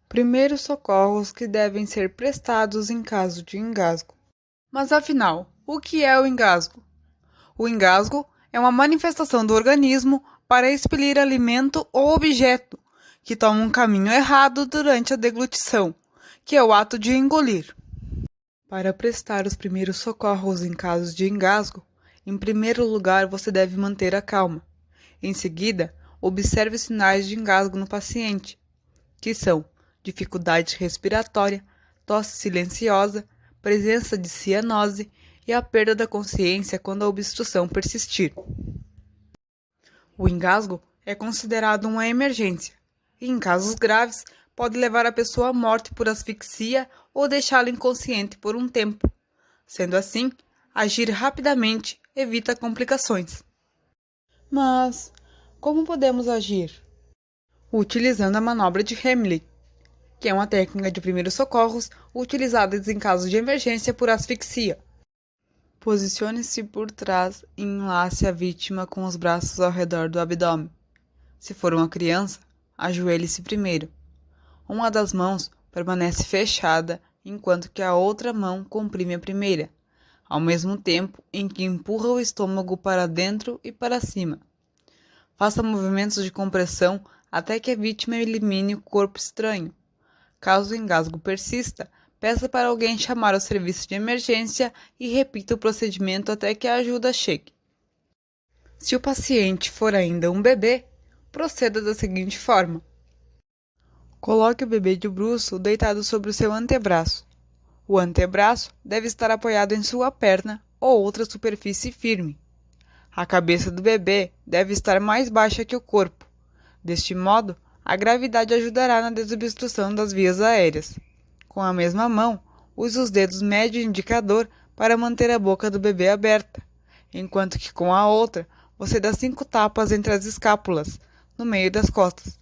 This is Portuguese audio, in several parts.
Primeiros socorros que devem ser prestados em caso de engasgo. Mas afinal, o que é o engasgo? O engasgo é uma manifestação do organismo para expelir alimento ou objeto que toma um caminho errado durante a deglutição, que é o ato de engolir. Para prestar os primeiros socorros em casos de engasgo, em primeiro lugar você deve manter a calma. Em seguida, observe os sinais de engasgo no paciente, que são dificuldade respiratória, tosse silenciosa, presença de cianose e a perda da consciência quando a obstrução persistir. O engasgo é considerado uma emergência e, em casos graves, pode levar a pessoa à morte por asfixia ou deixá-la inconsciente por um tempo. Sendo assim, agir rapidamente evita complicações. Mas como podemos agir? Utilizando a manobra de Heimlich, que é uma técnica de primeiros socorros utilizada em casos de emergência por asfixia. Posicione-se por trás e enlace a vítima com os braços ao redor do abdômen. Se for uma criança, ajoelhe-se primeiro. Uma das mãos permanece fechada enquanto que a outra mão comprime a primeira, ao mesmo tempo em que empurra o estômago para dentro e para cima. Faça movimentos de compressão até que a vítima elimine o corpo estranho. Caso o engasgo persista, peça para alguém chamar o serviço de emergência e repita o procedimento até que a ajuda chegue. Se o paciente for ainda um bebê, proceda da seguinte forma. Coloque o bebê de bruço deitado sobre o seu antebraço. O antebraço deve estar apoiado em sua perna ou outra superfície firme. A cabeça do bebê deve estar mais baixa que o corpo. Deste modo, a gravidade ajudará na desobstrução das vias aéreas. Com a mesma mão, use os dedos médio e indicador para manter a boca do bebê aberta, enquanto que com a outra, você dá 5 tapas entre as escápulas, no meio das costas.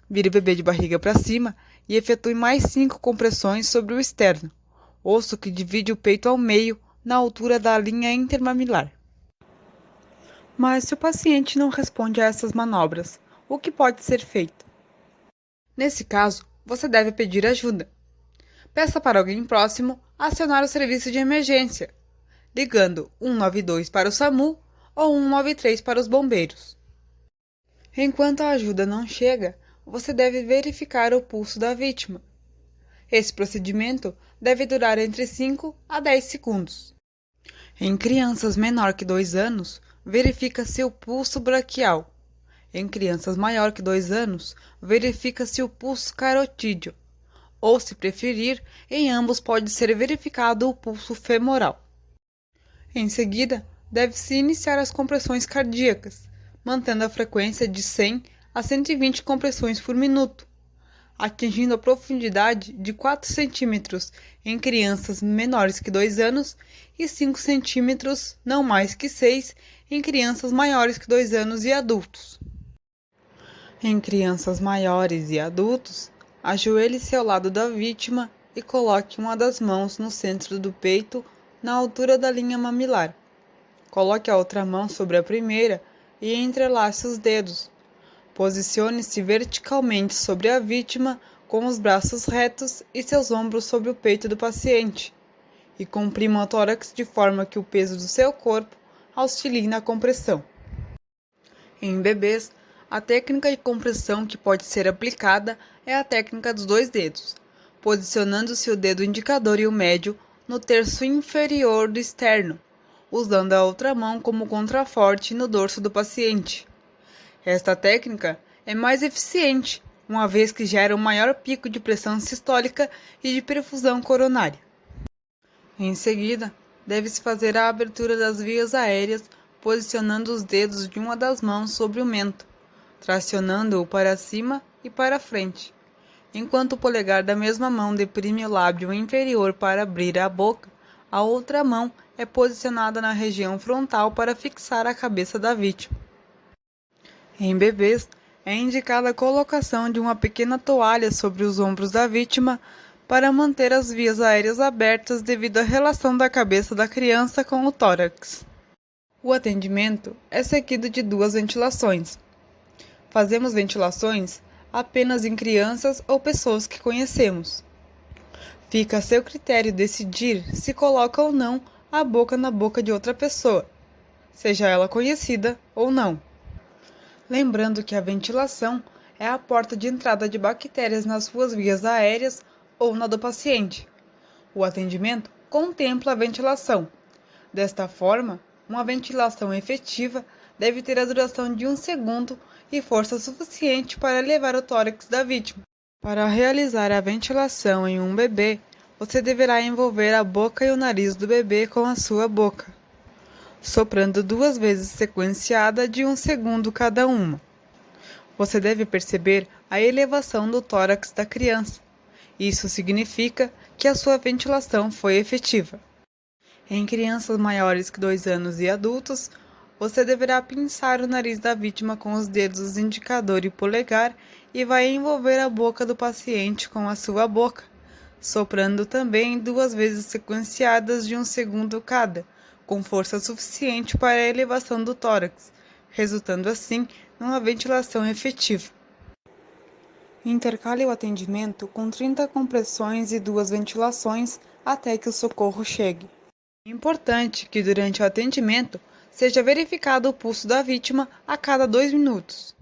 Vire o bebê de barriga para cima e efetue mais 5 compressões sobre o externo, osso que divide o peito ao meio na altura da linha intermamilar. Mas se o paciente não responde a essas manobras, o que pode ser feito? Nesse caso, você deve pedir ajuda. Peça para alguém próximo acionar o serviço de emergência, ligando 192 para o SAMU ou 193 para os bombeiros. Enquanto a ajuda não chega, você deve verificar o pulso da vítima. Esse procedimento deve durar entre 5 a 10 segundos. Em crianças menor que 2 anos, verifica-se o pulso braquial. Em crianças maior que 2 anos, verifica-se o pulso carotídeo. Ou, se preferir, em ambos pode ser verificado o pulso femoral. Em seguida, deve-se iniciar as compressões cardíacas, mantendo a frequência de 100 a 120 compressões por minuto, atingindo a profundidade de 4 centímetros em crianças menores que 2 anos e 5 centímetros, não mais que 6, em crianças maiores que 2 anos e adultos. Em crianças maiores e adultos, ajoelhe-se ao lado da vítima e coloque uma das mãos no centro do peito, na altura da linha mamilar. Coloque a outra mão sobre a primeira e entrelace os dedos. Posicione-se verticalmente sobre a vítima com os braços retos e seus ombros sobre o peito do paciente. E comprima o tórax de forma que o peso do seu corpo auxilie na compressão. Em bebês, a técnica de compressão que pode ser aplicada é a técnica dos 2 dedos, posicionando-se o dedo indicador e o médio no terço inferior do externo, usando a outra mão como contraforte no dorso do paciente. Esta técnica é mais eficiente, uma vez que gera um maior pico de pressão sistólica e de perfusão coronária. Em seguida, deve-se fazer a abertura das vias aéreas, posicionando os dedos de uma das mãos sobre o mento, tracionando-o para cima e para frente, enquanto o polegar da mesma mão deprime o lábio inferior para abrir a boca. A outra mão é posicionada na região frontal para fixar a cabeça da vítima. Em bebês, é indicada a colocação de uma pequena toalha sobre os ombros da vítima para manter as vias aéreas abertas devido à relação da cabeça da criança com o tórax. O atendimento é seguido de 2 ventilações. Fazemos ventilações apenas em crianças ou pessoas que conhecemos. Fica a seu critério decidir se coloca ou não a boca na boca de outra pessoa, seja ela conhecida ou não. Lembrando que a ventilação é a porta de entrada de bactérias nas suas vias aéreas ou na do paciente. O atendimento contempla a ventilação. Desta forma, uma ventilação efetiva deve ter a duração de 1 segundo e força suficiente para elevar o tórax da vítima. Para realizar a ventilação em um bebê, você deverá envolver a boca e o nariz do bebê com a sua boca, soprando 2 vezes sequenciada de 1 segundo cada uma. Você deve perceber a elevação do tórax da criança. Isso significa que a sua ventilação foi efetiva. Em crianças maiores que 2 anos e adultos, você deverá pinçar o nariz da vítima com os dedos indicador e polegar e vai envolver a boca do paciente com a sua boca, soprando também 2 vezes sequenciadas de 1 segundo cada, com força suficiente para a elevação do tórax, resultando assim numa ventilação efetiva. Intercale o atendimento com 30 compressões e 2 ventilações até que o socorro chegue. É importante que durante o atendimento seja verificado o pulso da vítima a cada 2 minutos.